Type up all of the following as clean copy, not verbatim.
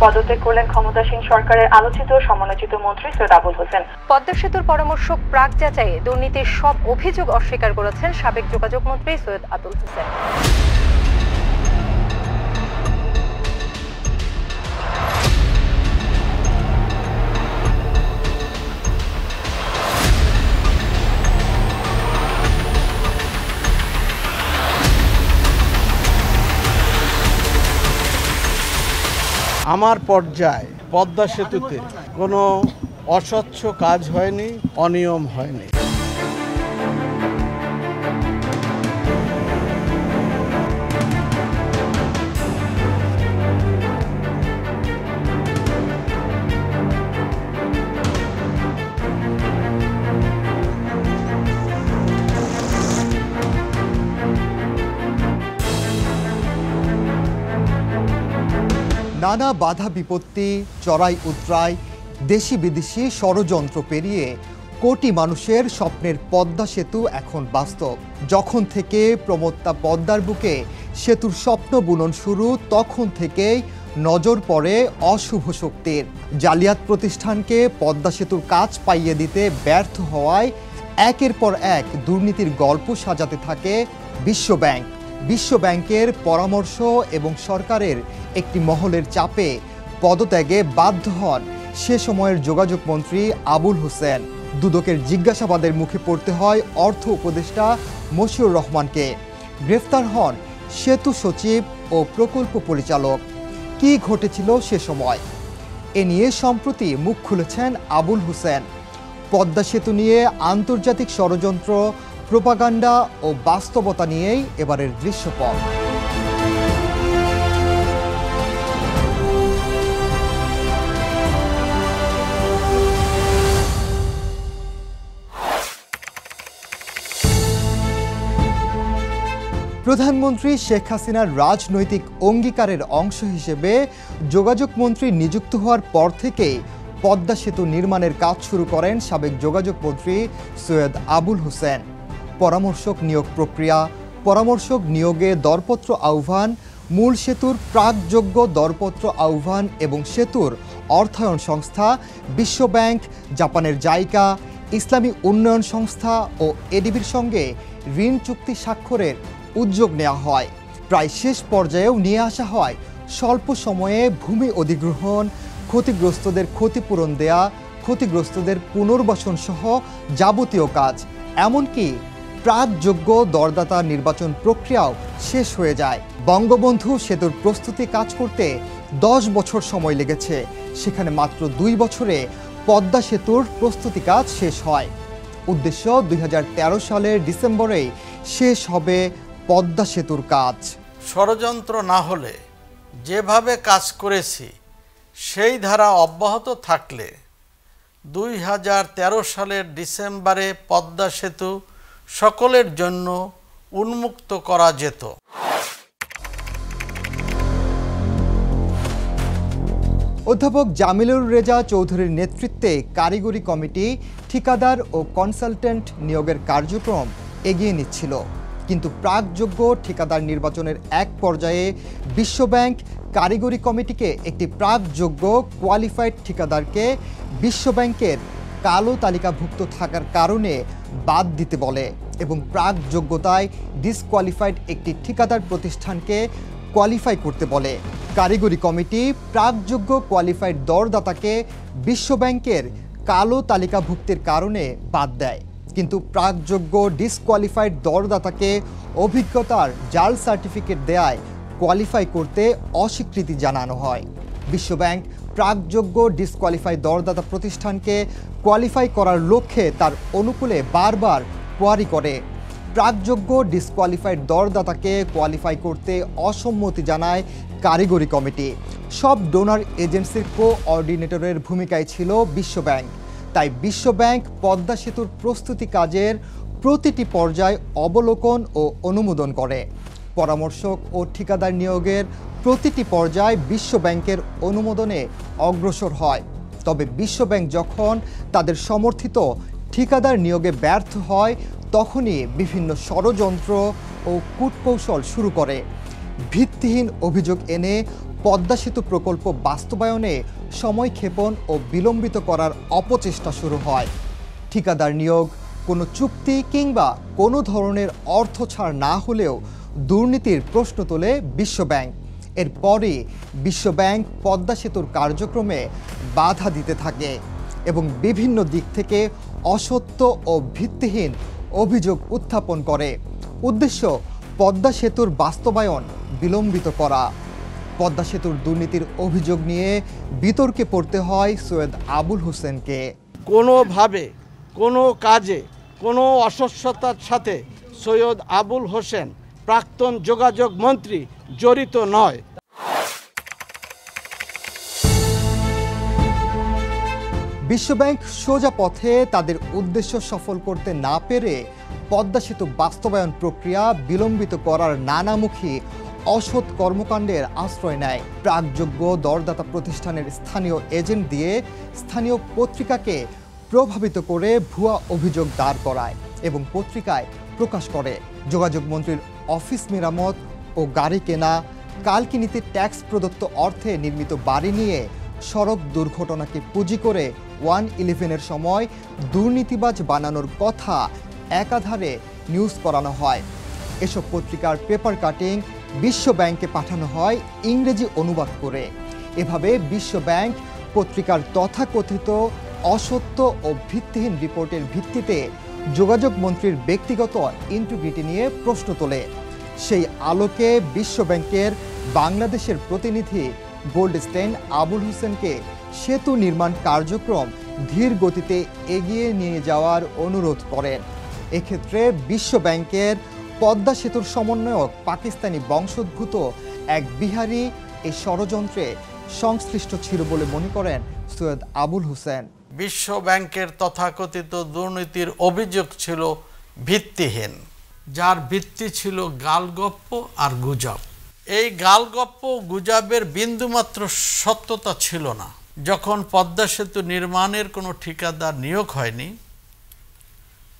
পদত্যাগ করলেন ক্ষমতাসীন সরকারের আলোচিত সমালোচিত মন্ত্রী সৈয়দ আবুল হোসেন। পদ্মা সেতুর পরামর্শক প্রাক যাচাইয়ে দুর্নীতির সব অভিযোগ অস্বীকার করেছেন সাবেক যোগাযোগ মন্ত্রী সৈয়দ আবুল হোসেন। আমার পর্যায়ে পদ্মা সেতুতে কোনো অস্বচ্ছ কাজ হয়নি, অনিয়ম হয়নি। নানা বাধা বিপত্তি, চড়াই উতরাই, দেশি বিদেশি ষড়যন্ত্র পেরিয়ে কোটি মানুষের স্বপ্নের পদ্মা সেতু এখন বাস্তব। যখন থেকে প্রমত্তা পদ্মার বুকে সেতুর স্বপ্ন বুনন শুরু, তখন থেকেই নজর পড়ে অশুভ শক্তির। জালিয়াত প্রতিষ্ঠানকে পদ্মা সেতুর কাজ পাইয়ে দিতে ব্যর্থ হওয়ায় একের পর এক দুর্নীতির গল্প সাজাতে থাকে বিশ্বব্যাংক। বিশ্বব্যাংকের পরামর্শ এবং সরকারের একটি মহলের চাপে পদত্যাগে বাধ্য হন সে সময়ের যোগাযোগ মন্ত্রী আবুল হোসেন। দুদকের জিজ্ঞাসাবাদের মুখে পড়তে হয় অর্থ উপদেষ্টা মশিউর রহমানকে। গ্রেফতার হন সেতু সচিব ও প্রকল্প পরিচালক। কি ঘটেছিল সে সময়? এ নিয়ে সম্প্রতি মুখ খুলেছেন আবুল হোসেন। পদ্মা সেতু নিয়ে আন্তর্জাতিক ষড়যন্ত্র, প্রোপাগান্ডা ও বাস্তবতা নিয়েই এবারের দৃশ্যপট। প্রধানমন্ত্রী শেখ হাসিনার রাজনৈতিক অঙ্গীকারের অংশ হিসেবে যোগাযোগ মন্ত্রী নিযুক্ত হওয়ার পর থেকেই পদ্মা সেতু নির্মাণের কাজ শুরু করেন সাবেক যোগাযোগ মন্ত্রী সৈয়দ আবুল হোসেন। পরামর্শক নিয়োগ প্রক্রিয়া, পরামর্শক নিয়োগে দরপত্র আহ্বান, মূল সেতুর প্রাকযোগ্য দরপত্র আহ্বান এবং সেতুর অর্থায়ন সংস্থা বিশ্বব্যাংক, জাপানের জাইকা, ইসলামী উন্নয়ন সংস্থা ও এডিবির সঙ্গে ঋণ চুক্তি স্বাক্ষরের উদ্যোগ নেওয়া হয়। প্রায় শেষ পর্যায়েও নিয়ে আসা হয় স্বল্প সময়ে ভূমি অধিগ্রহণ, ক্ষতিগ্রস্তদের ক্ষতিপূরণ দেয়া, ক্ষতিগ্রস্তদের পুনর্বাসন সহ যাবতীয় কাজ। এমনকি প্রাকযোগ্য দরদাতা নির্বাচন প্রক্রিয়াও শেষ হয়ে যায়। বঙ্গবন্ধু সেতুর প্রস্তুতি কাজ করতে 10 বছর সময় লেগেছে, সেখানে মাত্র 2 বছরে পদ্মা সেতুর প্রস্তুতি কাজ শেষ হয়। উদ্দেশ্য 2013 সালের ডিসেম্বরেই শেষ হবে পদ্মা সেতুর কাজ। ষড়যন্ত্র না হলে যেভাবে কাজ করেছি সেই ধারা অব্যাহত থাকলে 2013 সালের ডিসেম্বরে পদ্মা সেতু সকলের জন্য উন্মুক্ত করা যেত। অধ্যাপক জামিলুর রেজা চৌধুরীর নেতৃত্বে কারিগরি কমিটি ঠিকাদার ও কনসালটেন্ট নিয়োগের কার্যক্রম এগিয়ে নিচ্ছিল, কিন্তু প্রাকযোগ্য ঠিকাদার নির্বাচনের এক পর্যায়ে বিশ্বব্যাংক কারিগরি কমিটিকে একটি প্রাকযোগ্য কোয়ালিফাইড ঠিকাদারকে বিশ্বব্যাংকের কালো তালিকাভুক্ত থাকার কারণে বাদ দিতে বলে এবং প্রাকযোগ্যতায় ডিসকোয়ালিফাইড একটি ঠিকাদার প্রতিষ্ঠানকে কোয়ালিফাই করতে বলে। কারিগরি কমিটি প্রাকযোগ্য কোয়ালিফাইড দরদাতাকে বিশ্বব্যাংকের কালো তালিকাভুক্তির কারণে বাদ দেয়, কিন্তু প্রাকযোগ্য ডিসকোয়ালিফাইড দরদাতাকে অভিজ্ঞতার জাল সার্টিফিকেট দেয়ায় কোয়ালিফাই করতে অস্বীকৃতি জানানো হয়। বিশ্বব্যাংক প্রাকযোগ্য ডিসকোয়ালিফাইড দরদাতা প্রতিষ্ঠানকে কোয়ালিফাই করার লক্ষ্যে তার অনুকূলে বারবার কোয়ারি করে। প্রাকযোগ্য ডিসকোয়ালিফাইড দরদাতাকে কোয়ালিফাই করতে অসম্মতি জানায় কারিগরি কমিটি। সব ডোনার এজেন্সির কোঅর্ডিনেটরের ভূমিকায় ছিল বিশ্বব্যাংক। তাই বিশ্বব্যাংক পদ্মা সেতুর প্রস্তুতি কাজের প্রতিটি পর্যায় অবলোকন ও অনুমোদন করে। পরামর্শক ও ঠিকাদার নিয়োগের প্রতিটি পর্যায় বিশ্বব্যাংকের অনুমোদনে অগ্রসর হয়। তবে বিশ্বব্যাংক যখন তাদের সমর্থিত ঠিকাদার নিয়োগে ব্যর্থ হয়, তখনই বিভিন্ন ষড়যন্ত্র ও কূটকৌশল শুরু করে। ভিত্তিহীন অভিযোগ এনে পদ্মা সেতু প্রকল্প বাস্তবায়নে সময়ক্ষেপণ ও বিলম্বিত করার অপচেষ্টা শুরু হয়। ঠিকাদার নিয়োগ, কোনো চুক্তি কিংবা কোনো ধরনের অর্থ ছাড় না হলেও দুর্নীতির প্রশ্ন তোলে বিশ্বব্যাংক। এরপরে বিশ্বব্যাংক পদ্মা সেতুর কার্যক্রমে বাধা দিতে থাকে এবং বিভিন্ন দিক থেকে অসত্য ও ভিত্তিহীন অভিযোগ উত্থাপন করে। উদ্দেশ্য পদ্মা সেতুর বাস্তবায়ন বিলম্বিত করা। পদ্মা সেতুর দুর্নীতির অভিযোগ নিয়ে বিতর্কে পড়তে হয় সৈয়দ আবুল হোসেনকে। কোনোভাবে কোনো কাজে কোনো অস্বচ্ছতার সাথে সৈয়দ আবুল হোসেন প্রাক্তন যোগাযোগ মন্ত্রী জড়িত নয়। বিশ্বব্যাংক সোজা পথে তাদের উদ্দেশ্য সফল করতে না পেরে পদ্মা সেতু বাস্তবায়ন প্রক্রিয়া বিলম্বিত করার নানামুখী অসৎ কর্মকাণ্ডের আশ্রয় নেয়। প্রাকযোগ্য দরদাতা প্রতিষ্ঠানের স্থানীয় এজেন্ট দিয়ে স্থানীয় পত্রিকাকে প্রভাবিত করে ভুয়া অভিযোগ দাঁড় করায় এবং পত্রিকায় প্রকাশ করে। যোগাযোগ মন্ত্রীর অফিস মেরামত ও গাড়ি কেনা, কালকিনিতে ট্যাক্স প্রদত্ত অর্থে নির্মিত বাড়ি নিয়ে সড়ক দুর্ঘটনাকে পুঁজি করে 111-এর সময় দুর্নীতিবাজ বানানোর কথা একাধারে নিউজ করানো হয়। এসব পত্রিকার পেপার কাটিং বিশ্বব্যাংকে পাঠানো হয় ইংরেজি অনুবাদ করে। এভাবে বিশ্বব্যাংক পত্রিকার তথাকথিত অসত্য ও ভিত্তিহীন রিপোর্টের ভিত্তিতে যোগাযোগ মন্ত্রীর ব্যক্তিগত ইন্টিগ্রিটি নিয়ে প্রশ্ন তোলে। সেই আলোকে বিশ্বব্যাংকের বাংলাদেশের প্রতিনিধি গোল্ডস্টেইন আবুল হোসেনকে সেতু নির্মাণ কার্যক্রম ধীর গতিতে এগিয়ে নিয়ে যাওয়ার অনুরোধ করেন। এক্ষেত্রে বিশ্বব্যাংকের পদ্মা সেতুর সমন্বয়ক পাকিস্তানি বংশোদ্ভূত এক বিহারি এই ষড়যন্ত্রে সংশ্লিষ্ট ছিল বলে মনে করেন সৈয়দ আবুল হোসেন। বিশ্ব ব্যাংকের তথাকথিত দুর্নীতির অভিযোগ ছিল ভিত্তিহীন, যার ভিত্তি ছিল গালগপ্প আর গুজব। এই গালগপ্প গুজবের বিন্দুমাত্র সত্যতা ছিল না। যখন পদ্মা সেতু নির্মাণের কোনো ঠিকাদার নিয়োগ হয়নি,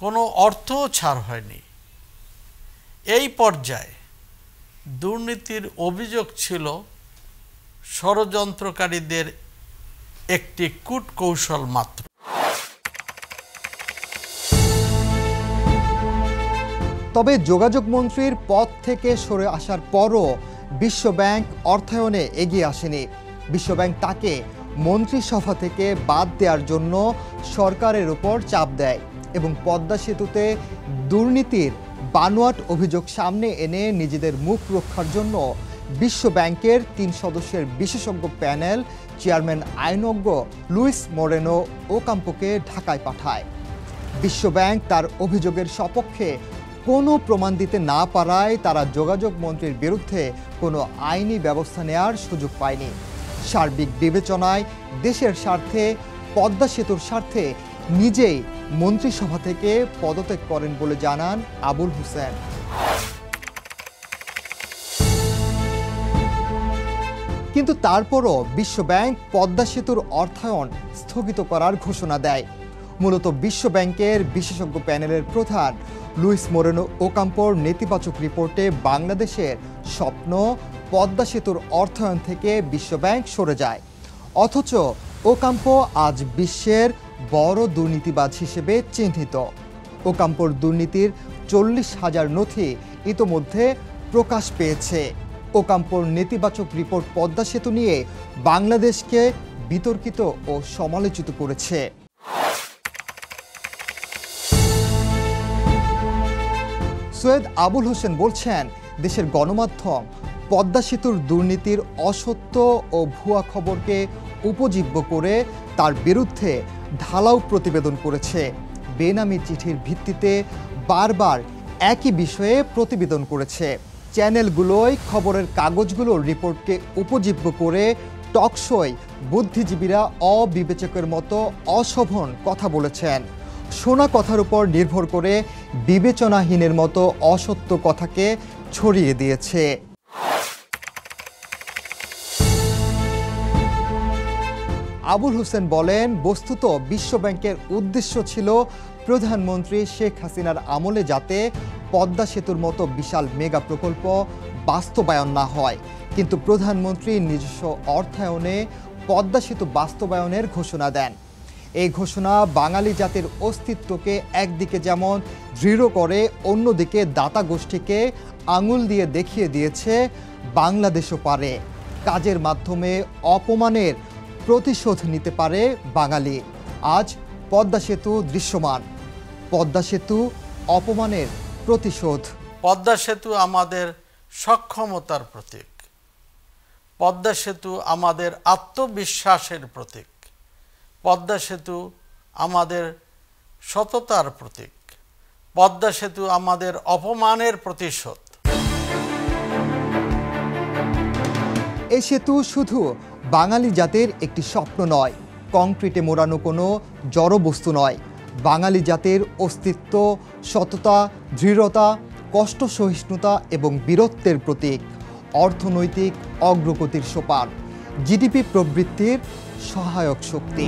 কোনো অর্থও ছাড় হয়নি, এই পর্যায়ে দুর্নীতির অভিযোগ ছিল ষড়যন্ত্রকারীদের একটি কূটকৌশল মাত্র। তবে যোগাযোগ মন্ত্রীর পদ থেকে সরে আসার পরও বিশ্বব্যাংক অর্থায়নে এগিয়ে আসেনি। বিশ্বব্যাংক তাকে মন্ত্রিসভা থেকে বাদ দেওয়ার জন্য সরকারের উপর চাপ দেয় এবং পদ্মা সেতুতে দুর্নীতির বানোয়াট অভিযোগ সামনে এনে নিজেদের মুখ রক্ষার জন্য বিশ্বব্যাংকের 3 সদস্যের বিশেষজ্ঞ প্যানেল চেয়ারম্যান আইনজ্ঞ লুইস মোরেনো ওকাম্পোকে ঢাকায় পাঠায়। বিশ্বব্যাংক তার অভিযোগের সপক্ষে কোনো প্রমাণ দিতে না পারায় তারা যোগাযোগ মন্ত্রীর বিরুদ্ধে কোনো আইনি ব্যবস্থা নেওয়ার সুযোগ পায়নি। সার্বিক বিবেচনায় দেশের স্বার্থে পদ্মা সেতুর স্বার্থে নিজেই মন্ত্রিসভা থেকে পদত্যাগ করেন বলে জানান আবুল হোসেন। কিন্তু তারপরও বিশ্বব্যাংক পদ্মা সেতুর অর্থায়ন স্থগিত করার ঘোষণা দেয়। মূলত বিশ্বব্যাংকের বিশেষজ্ঞ প্যানেলের প্রধান লুইস মোরেনো ওকাম্পোর নেতিবাচক রিপোর্টে বাংলাদেশের স্বপ্ন পদ্মা সেতুর অর্থায়ন থেকে বিশ্বব্যাংক সরে যায়। অথচ ওকাম্পো আজ বিশ্বের বড় দুর্নীতিবাজ হিসেবে চিহ্নিত। ওকাম্পোর দুর্নীতির 40,000 নথি ইতোমধ্যে প্রকাশ পেয়েছে। ওকাম্পোর নেতিবাচক রিপোর্ট পদ্মা সেতু নিয়ে বাংলাদেশকে বিতর্কিত ও সমালোচিত করেছে। সৈয়দ আবুল হোসেন বলছেন, দেশের গণমাধ্যম পদ্মা সেতুর দুর্নীতির অসত্য ও ভুয়া খবরকে উপজীব্য করে তার বিরুদ্ধে ঢালাও প্রতিবেদন করেছে। বেনামি চিঠির ভিত্তিতে বারবার একই বিষয়ে প্রতিবেদন করেছে। চ্যানেলগুলোয় খবরের কাগজগুলোর রিপোর্টকে উপজীব্য করে টকশোয় বুদ্ধিজীবীরা অবিবেচকের মতো অশোভন কথা বলেছেন। শোনা কথার উপর নির্ভর করে বিবেচনাহীনের মতো অসত্য কথাকে ছড়িয়ে দিয়েছে। আবুল হোসেন বলেন, বস্তুত বিশ্বব্যাংকের উদ্দেশ্য ছিল প্রধানমন্ত্রী শেখ হাসিনার আমলে যাতে পদ্মা সেতুর মতো বিশাল মেগা প্রকল্প বাস্তবায়ন না হয়। কিন্তু প্রধানমন্ত্রী নিজস্ব অর্থায়নে পদ্মা সেতু বাস্তবায়নের ঘোষণা দেন। এই ঘোষণা বাঙালি জাতির অস্তিত্বকে একদিকে যেমন দৃঢ় করে, অন্যদিকে দাতা গোষ্ঠীকে আঙুল দিয়ে দেখিয়ে দিয়েছে বাংলাদেশও পারে। কাজের মাধ্যমে অপমানের প্রতিশোধ নিতে পারে বাঙালি। আজ পদ্মা সেতু দৃশ্যমান। পদ্মা সেতু অপমানের প্রতিশোধ। পদ্মা সেতু আমাদের সক্ষমতার প্রতীক। পদ্মা সেতু আমাদের আত্মবিশ্বাসের প্রতীক। পদ্মা সেতু আমাদের সততার প্রতীক। পদ্মা সেতু আমাদের অপমানের প্রতিশোধ। এই সেতু শুধু বাঙালি জাতির একটি স্বপ্ন নয়, কংক্রিটে মোড়ানো কোনো জড়বস্তু নয়। বাঙালি জাতির অস্তিত্ব, সততা, দৃঢ়তা, কষ্ট সহিষ্ণুতা এবং বীরত্বের প্রতীক। অর্থনৈতিক অগ্রগতির সোপান, জিডিপি প্রবৃদ্ধির সহায়ক শক্তি।